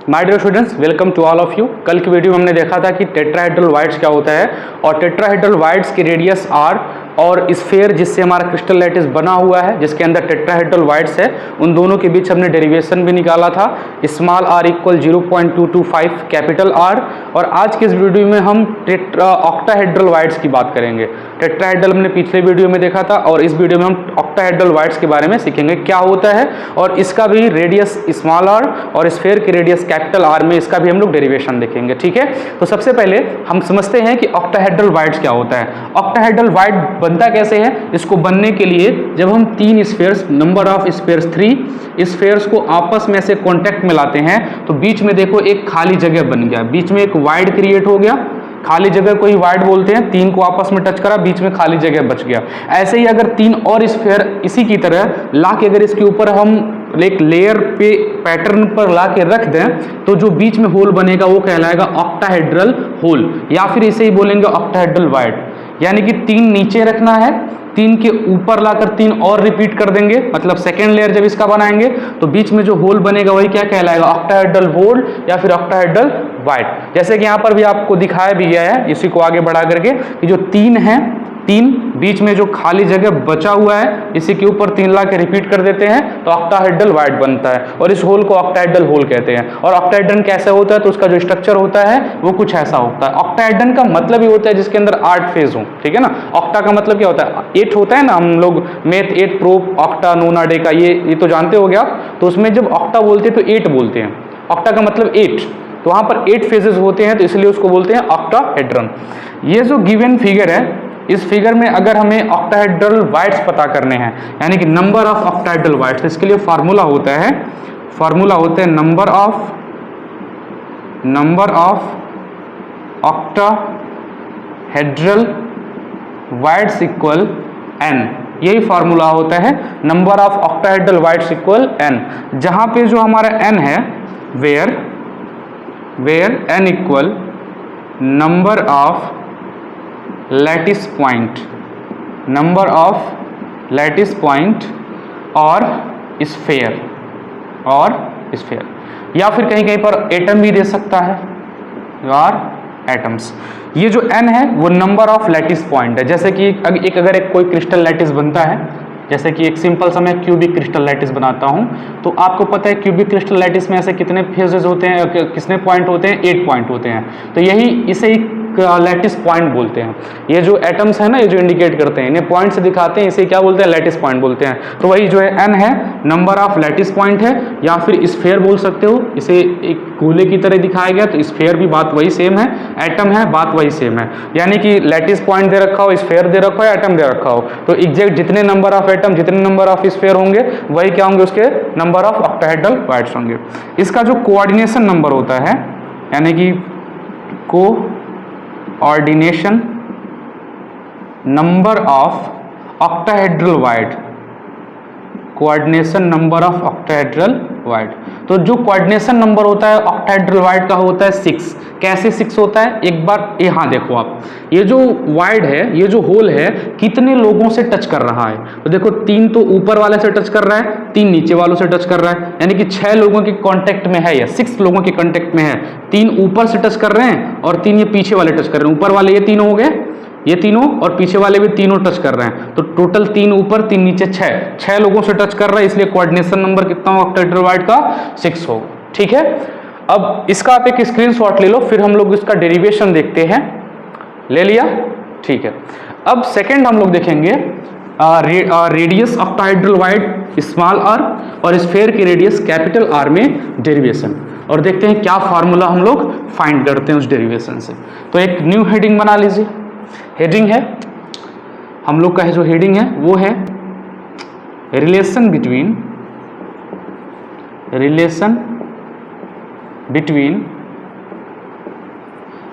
My dear students, welcome to all of you. कल की video में हमने देखा था कि टेट्राहेड्रल वाइड्स क्या होता है और टेट्राहेड्रल वाइड्स की रेडियस आर और स्फीयर जिससे हमारा क्रिस्टल लैटिस बना हुआ है जिसके अंदर टेट्राहेड्रल वाइड्स है, उन दोनों के बीच हमने डेरिवेशन भी निकाला था। Small R equal 0.225 capital R. और आज के इस वीडियो में हम ऑक्टाहेड्रल वाइड्स की बात करेंगे। टेट्राहेड्रल हमने पिछले वीडियो में देखा था और इस वीडियो में हम ऑक्टाहेड्रल वाइड्स के बारे में सीखेंगे क्या होता है और इसका भी रेडियस स्मॉल आर और स्फीयर की रेडियस कैपिटल आर में इसका भी हम लोग डेरिवेशन देखेंगे। ठीक है, तो सबसे पहले हम समझते हैं कि ऑक्टाहेड्रल वाइड्स क्या होता है। ऑक्टाहेड्रल वाइड बनता कैसे है। इसको बनने के लिए जब हम तीन spheres, number of spheres 3 spheres को आपस में से कांटेक्ट में लाते हैं तो बीच में देखो एक खाली जगह बन गया, बीच में एक वाइड क्रिएट हो गया। खाली जगह को ही वाइड बोलते हैं। तीन को आपस में टच करा, बीच में खाली जगह बच गया। ऐसे ही अगर तीन और स्फीयर इसी की तरह ला के अगर इसके ऊपर हम एक लेयर पे पैटर्न पर ला के रख दें तो जो बीच में होल बनेगा वो कहलाएगा ऑक्टाहेड्रल होल, या फिर इसे ही बोलेंगे ऑक्टाहेड्रल वाइड। यानी कि तीन नीचे रखना है, तीन के ऊपर लाकर तीन और रिपीट कर देंगे, मतलब सेकेंड लेयर जब इसका बनाएंगे तो बीच में जो होल बनेगा वही क्या कहलाएगा, ऑक्टाहेड्रल होल या फिर ऑक्टाहेड्रल वाइड। जैसे कि यहाँ पर भी आपको दिखाया भी गया है, इसी को आगे बढ़ा करके कि जो तीन है, तीन बीच में जो खाली जगह बचा हुआ है इसी के ऊपर तीन ला के रिपीट कर देते हैं तो ऑक्टाहेड्रल वाइड बनता है और इस होल को ऑक्टाहेड्रल होल कहते हैं। और ऑक्टाहेड्रन कैसे होता है तो उसका जो स्ट्रक्चर होता है वो कुछ ऐसा होता है। ऑक्टाहेड्रन का मतलब ये होता है जिसके अंदर 8 फेज हो। ठीक है ना, ऑक्टा का मतलब क्या होता है, 8 होता है ना, हम लोग मैथ 8 प्रो ऑक्टा नोना डेका ये तो जानते हो गया आप। तो उसमें जब ऑक्टा बोलते हैं तो 8 बोलते हैं। ऑक्टा का मतलब 8, तो वहां पर 8 फेजेस होते हैं तो इसलिए उसको बोलते हैं ऑक्टाहेड्रन। ये जो गिवन फिगर है, इस फिगर में अगर हमें ऑक्टाहेड्रल वाइड्स पता करने हैं यानी कि नंबर ऑफ ऑक्टाहेड्रल वाइड्स, इसके लिए फार्मूला होता है number of octahedral voids equal n। यही फार्मूला होता है, number of octahedral voids equal n। जहां पे जो हमारा n है, where n equal number of lattice point और स्फीयर या फिर कहीं कहीं पर एटम भी दे सकता है और एटम्स। ये जो n है वो नंबर ऑफ लैटिस पॉइंट है। जैसे कि अगर एक कोई क्रिस्टल लैटिस बनता है, जैसे कि एक सिंपल सा मैं क्यूबिक क्रिस्टल लैटिस बनाता हूं तो आपको पता है क्यूबिक क्रिस्टल लैटिस में ऐसे कितने फेजेस होते हैं, कितने पॉइंट होते हैं, 8 पॉइंट होते हैं। तो यही इसे लैटिस पॉइंट बोलते हैं। ये जो एटम्स है ना, ये जो इंडिकेट करते हैं, इन्हें पॉइंट से दिखाते हैं, इसे क्या बोलते हैं, लैटिस पॉइंट बोलते हैं। तो वही जो है n है, नंबर ऑफ लैटिस पॉइंट है, या फिर स्फीयर बोल सकते हो। इसे एक गोले की तरह दिखाया गया तो स्फीयर भी बात वही सेम है, एटम है बात वही सेम है। यानी कि लैटिस पॉइंट दे रखा हो, स्फीयर दे रखा हो, एटम दे रखा हो, तो एग्जैक्ट जितने नंबर ऑफ एटम, जितने नंबर ऑफ स्फीयर होंगे वही क्या होंगे, उसके नंबर ऑफ ऑक्टाहेड्रल वाइड्स होंगे। इसका जो कोऑर्डिनेशन नंबर होता है यानी कि coordination number of octahedral wide, coordination number of octahedral wide. तो जो कोऑर्डिनेशन नंबर होता है ऑक्टाहेड्रल वाइड का होता है 6। कैसे 6 होता है, एक बार यहाँ देखो आप, ये जो वाइड है, ये जो होल है, कितने लोगों से टच कर रहा है। तो देखो 3 तो ऊपर वाले से टच कर रहा है, 3 नीचे वालों से टच कर रहा है, यानी कि 6 लोगों के कांटेक्ट में है या 6 लोगों के कांटेक्ट में है। 3 ऊपर से टच कर रहे हैं और 3 ये पीछे वाले टच कर रहे हैं। ऊपर वाले ये तीनों हो गए, ये तीनों, और पीछे वाले भी तीनों टच कर रहे हैं। तो टोटल 3 ऊपर 3 नीचे 6 लोगों से टच कर रहा है, इसलिए कोऑर्डिनेशन नंबर कितना होगा ऑक्टाहेड्रल वाइड का 6 होगा। ठीक है, अब इसका आप एक स्क्रीनशॉट ले लो, फिर हम लोग इसका डेरिवेशन देखते हैं। ले लिया, ठीक है। अब सेकंड हम लोग देखेंगे radius octahedral void small R और स्फीयर की रेडियस कैपिटल आर में डेरिवेशन, और देखते हैं क्या फार्मूला हम लोग फाइंड करते हैं उस डेरिवेशन से। तो एक न्यू हेडिंग बना लीजिए। हेडिंग है हम लोग का, है जो हेडिंग है वो है relation between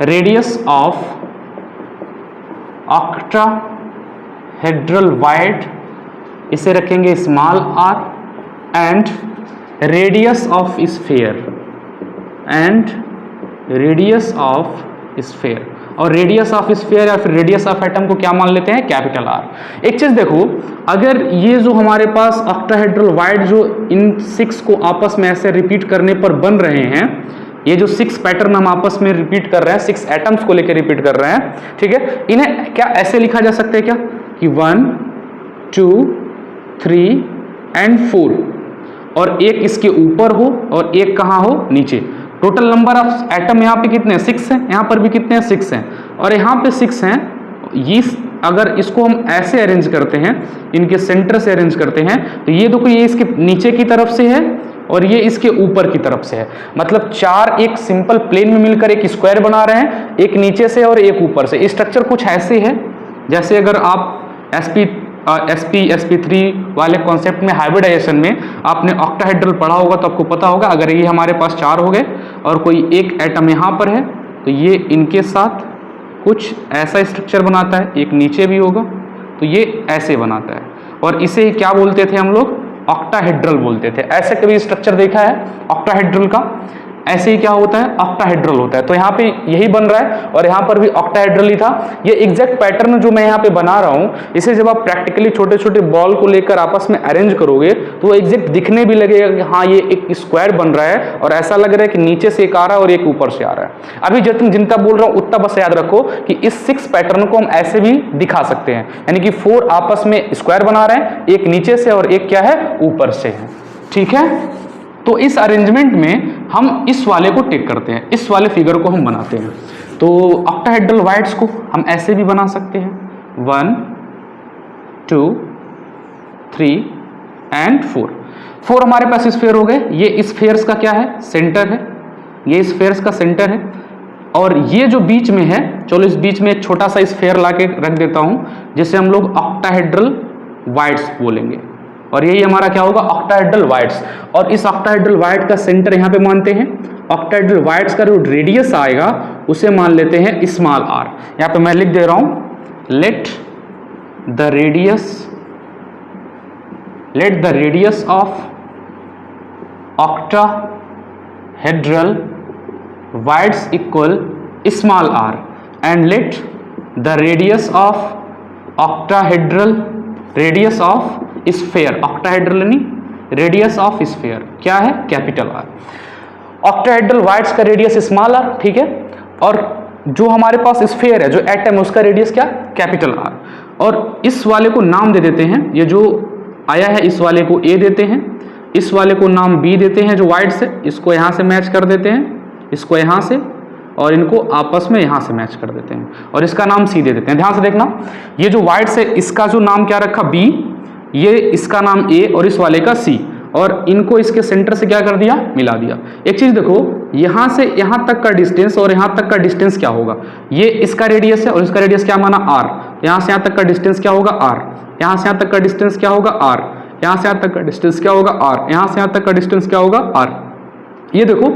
radius of octahedral void, इसे रखेंगे small R, and radius of sphere और रेडियस ऑफ स्फीयर या फिर रेडियस ऑफ एटम को क्या मान लेते हैं, कैपिटल आर। एक चीज देखो, अगर ये जो हमारे पास ऑक्टाहेड्रल वाइड जो इन 6 को आपस में ऐसे रिपीट करने पर बन रहे हैं, ये जो 6 पैटर्न हम आपस में रिपीट कर रहे हैं, 6 एटम्स को लेकर रिपीट कर रहे हैं, ठीक है, इन्हें क्या ऐसे लिखा जा सकता है क्या कि 1 2 3 एंड 4, और एक इसके ऊपर हो और एक कहाँ हो, नीचे। टोटल नंबर ऑफ एटम यहाँ पे कितने हैं, 6 हैं, यहाँ पर भी कितने हैं, 6 हैं, और यहाँ पे 6 हैं। ये अगर इसको हम ऐसे अरेंज करते हैं, इनके सेंटर से अरेंज करते हैं, तो ये देखो ये इसके नीचे की तरफ से है और ये इसके ऊपर की तरफ से है। मतलब 4 एक सिंपल प्लेन में मिलकर एक स्क्वायर बना रहे हैं, एक नीचे से और एक ऊपर से। स्ट्रक्चर कुछ ऐसे है जैसे अगर आप sp3 वाले कॉन्सेप्ट में हाइब्रिडाइजेशन में आपने ऑक्टाहेड्रल पढ़ा होगा तो आपको पता होगा, अगर ये हमारे पास 4 हो गए और कोई एक एटम यहाँ पर है तो ये इनके साथ कुछ ऐसा स्ट्रक्चर बनाता है, एक नीचे भी होगा तो ये ऐसे बनाता है, और इसे ही क्या बोलते थे हम लोग, ऑक्टाहेड्रल बोलते थे। ऐसे कभी स्ट्रक्चर देखा है ऑक्टाहेड्रल का, ऐसे ही क्या होता है, ऑक्टाहेड्रल होता है। तो यहाँ पे यही बन रहा है और यहाँ पर भी ऑक्टाहेड्रल ही था। ये एग्जैक्ट पैटर्न जो मैं यहाँ पे बना रहा हूँ, इसे जब आप प्रैक्टिकली छोटे छोटे बॉल को लेकर आपस में अरेंज करोगे तो वो एग्जैक्ट दिखने भी लगेगा कि हाँ ये एक स्क्वायर बन रहा है, और ऐसा लग रहा है कि नीचे से एक आ रहा है और एक ऊपर से आ रहा है। अभी जिनका बोल रहा हूँ उतना बस याद रखो कि इस 6 पैटर्न को हम ऐसे भी दिखा सकते हैं, यानी कि 4 आपस में स्क्वायर बना रहे हैं, एक नीचे से और एक क्या है, ऊपर से है, ठीक है। तो इस अरेंजमेंट में हम इस वाले को टेक करते हैं, इस वाले फिगर को हम बनाते हैं। तो ऑक्टाहेड्रल वाइड्स को हम ऐसे भी बना सकते हैं, 1 2 3 एंड 4 हमारे पास स्फीयर हो गए। ये स्फीयर्स का क्या है, सेंटर है, ये स्फीयर्स का सेंटर है, और ये जो बीच में है, चलो इस बीच में एक छोटा सा स्फीयर ला के रख देता हूं जिसे हम लोग ऑक्टाहेड्रल वाइड्स बोलेंगे, और यही हमारा क्या होगा, ऑक्टाहेड्रल वाइड्स। और इस ऑक्टाहेड्रल वाइड का सेंटर यहाँ पे मानते हैं। ऑक्टाहेड्रल वाइड्स का जो रेडियस आएगा उसे मान लेते हैं स्मॉल r। यहाँ पे मैं लिख दे रहा हूं, let the radius of octahedral wides equal small r, and let the radius of octahedral radius of sphere, octahedral नहीं, रेडियस ऑफ स्फीयर क्या है, कैपिटल आर। ऑक्टाहेड्रल वाइड्स का रेडियस स्मॉल आर, ठीक है, और जो हमारे पास स्फीयर है, जो एटम है, उसका रेडियस क्या, कैपिटल आर। और इस वाले को नाम दे देते हैं, ये जो आया है इस वाले को ए देते हैं, इस वाले को नाम बी देते हैं जो वाइड्स है, इसको यहाँ से मैच कर देते हैं, इसको यहाँ से, और इनको आपस में यहाँ से मैच कर देते हैं, और इसका नाम सी दे देते हैं। ध्यान से देखना, ये जो वाइड्स है इसका जो नाम क्या रखा, बी, ये इसका नाम ए और इस वाले का सी, और इनको इसके सेंटर से क्या कर दिया, मिला दिया। एक चीज देखो, यहां से यहां तक का डिस्टेंस और यहां तक का डिस्टेंस क्या होगा, ये इसका रेडियस है और इसका रेडियस क्या माना, आर। यहां से यहां तक का डिस्टेंस क्या होगा, आर। यहां से यहां तक का डिस्टेंस क्या होगा, आर। यहां से यहां तक का डिस्टेंस क्या होगा, आर। यहां से यहां तक का डिस्टेंस क्या होगा, आर। ये देखो,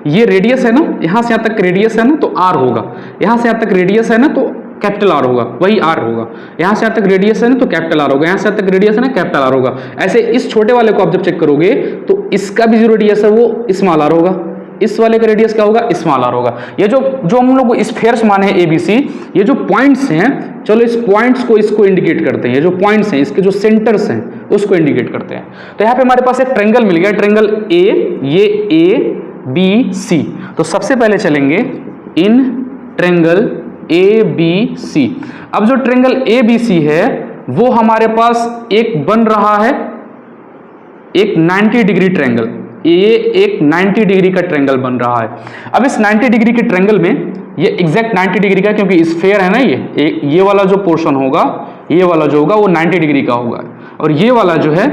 ये रेडियस है ना, यहां से यहां तक रेडियस है ना तो आर होगा, यहां से यहां तक रेडियस है ना तो कैपिटल आर होगा, वही आर होगा। यहां से यहां तक रेडियस है ना तो कैपिटल आर होगा, यहां से यहां तक रेडियस है ना कैपिटल आर होगा। ऐसे इस छोटे वाले को आप जब चेक करोगे तो इसका भी जो रेडियस है वो स्मॉल आर होगा, इस वाले का रेडियस क्या होगा, स्मॉल आर होगा। ये जो हम लोग स्फीयर्स माने हैं ABC, ये जो पॉइंट्स हैं, चलो इस पॉइंट्स को इसको इंडिकेट करते हैं, ये जो पॉइंट्स हैं इसके जो सेंटर्स हैं उसको इंडिकेट करते हैं। तो यहाँ पे हमारे पास एक ट्रायंगल मिल गया, ट्रायंगल A, ये ABC। तो सबसे पहले चलेंगे इन ट्रायंगल ABC। अब जो ट्रायंगल ABC है वो हमारे पास एक बन रहा है, एक 90 डिग्री ट्रायंगल, ये एक 90 डिग्री का ट्रायंगल बन रहा है। अब इस 90 डिग्री के ट्रायंगल में ये एग्जैक्ट 90 डिग्री का, क्योंकि स्फीयर है ना, ये वाला जो पोर्शन होगा, ये वाला जो होगा वो 90 डिग्री का होगा, और ये वाला जो है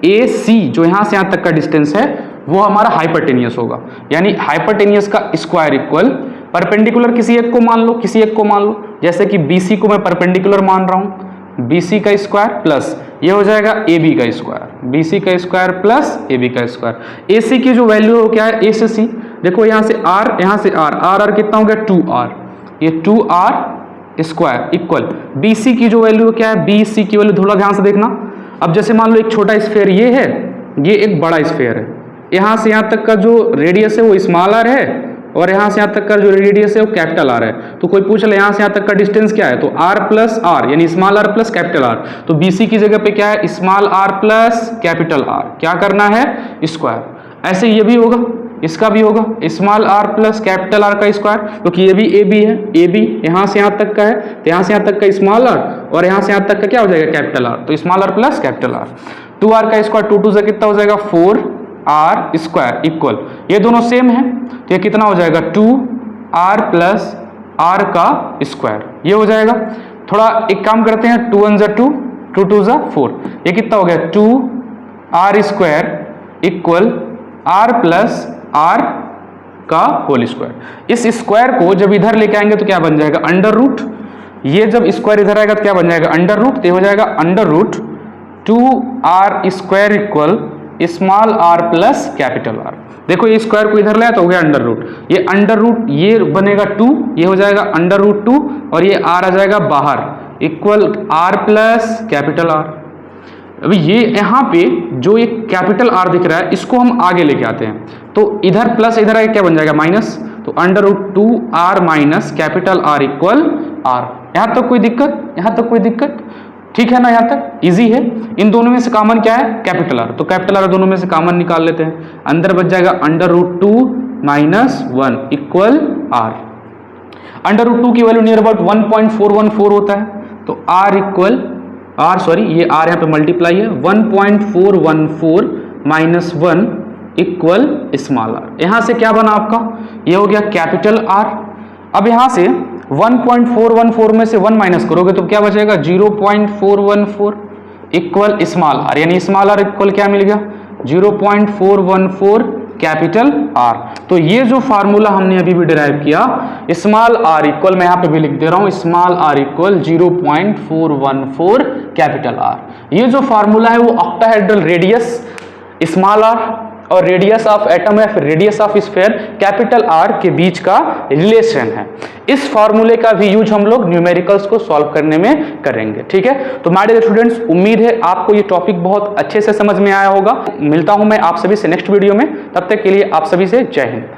AC, जो यहां से यहां तक का डिस्टेंस है, वो हमारा हाइपरटेनियस होगा। यानी हाइपरटेनियस का स्क्वायर इक्वल परपेंडिकुलर किसी एक को मान लो, किसी एक को मान लो, जैसे कि BC को मैं परपेंडिकुलर मान रहा हूं, BC का स्क्वायर प्लस ये हो जाएगा AB का स्क्वायर, BC का स्क्वायर प्लस AB का स्क्वायर। AC की जो वैल्यू हो क्या है, A से C, देखो यहां से R, यहां से R कितना हो गया, 2R, ये 2R स्क्वायर इक्वल BC की जो वैल्यू क्या है, BC की वैल्यू थोड़ा ध्यान से देखना। अब जैसे मान लो एक छोटा स्फीयर ये है, ये एक बड़ा स्फीयर है, यहां से यहां तक का जो रेडियस है वो स्मॉल r है, और यहाँ से यहाँ तक का जो रेडियस है वो कैपिटल आर है। तो कोई पूछ ले यहाँ से यहाँ तक का डिस्टेंस क्या है, तो आर प्लस आर यानी small R plus capital R. तो बीसी की जगह पे क्या है, small R plus capital R, क्या करना है, स्क्वायर। ऐसे ये भी होगा, इसका भी होगा small R plus capital R का स्क्वायर, क्योंकि ये भी ए बी है, ए बी यहाँ से यहाँ तक का है, तो यहाँ से यहाँ तक का स्मॉल आर और यहाँ से यहाँ तक का क्या हो जाएगा, कैपिटल आर। तो small R plus capital R, 2r का स्क्वायर 2 2 से कितना हो जाएगा 4r स्क्वायर इक्वल, ये दोनों सेम है तो ये कितना हो जाएगा 2r प्लस r का स्क्वायर, ये हो जाएगा। थोड़ा एक काम करते हैं, 2 1 2 2 2 4, ये कितना हो गया 2r square equal r plus r का होल स्क्वायर। इस स्क्वायर को जब इधर लेके आएंगे तो क्या बन जाएगा, अंडर रूट। ये जब स्क्वायर इधर आएगा तो क्या बन जाएगा, अंडर रूट। तो हो जाएगा under root 2r square equal small r plus capital R। देखो ये स्क्वायर को इधर लाया तो हो गया अंडर रूट, ये अंडर रूट ये बनेगा 2, ये हो जाएगा अंडर रूट 2 और ये r आ जाएगा बाहर equal r plus capital R। अभी ये यहाँ पे जो एक कैपिटल R दिख रहा है इसको हम आगे लेके आते हैं, तो इधर प्लस इधर आगे क्या बन जाएगा माइनस, तो under root 2r minus capital R equal R। यहाँ तक कोई दिक्कत, यहाँ तक कोई दिक्कत, ठीक है ना, यहाँ तक इजी है। इन दोनों में से कॉमन क्या है, कैपिटल R, तो कैपिटल R दोनों में से कॉमन निकाल लेते हैं, अंदर बच जाएगा under root 2 minus 1 equal R। Under root 2 की वैल्यू नियर अबाउट 1.414 होता है, तो R इक्वल R सॉरी ये R यहाँ पे मल्टीप्लाई है 1.414 माइनस 1 इक्वल स्मॉल r। यहाँ से क्या बना आपका, ये हो गया कैपिटल R। अब यहाँ से 1.414 में से 1 माइनस करोगे तो क्या बचेगा 0.414 इक्वल स्मॉल r, यानी स्मॉल r इक्वल क्या मिल गया 0.414 कैपिटल R। तो ये जो फार्मूला हमने अभी भी डिराइव किया स्मॉल r इक्वल, मैं यहाँ पे भी लिख दे रहा हूँ small r equal 0.414 capital R। ये जो फार्मूला है वो ऑक्टाहेड्रल रेडियस स्मॉल r और रेडियस ऑफ एटम या फिर radius of sphere capital R के बीच का रिलेशन है। इस फॉर्मूले का भी यूज हम लोग न्यूमेरिकल्स को सॉल्व करने में करेंगे, ठीक है। तो माय डियर स्टूडेंट्स, उम्मीद है आपको ये टॉपिक बहुत अच्छे से समझ में आया होगा। मिलता हूं मैं आप सभी से नेक्स्ट वीडियो में, तब तक के लिए आप सभी से जय हिंद।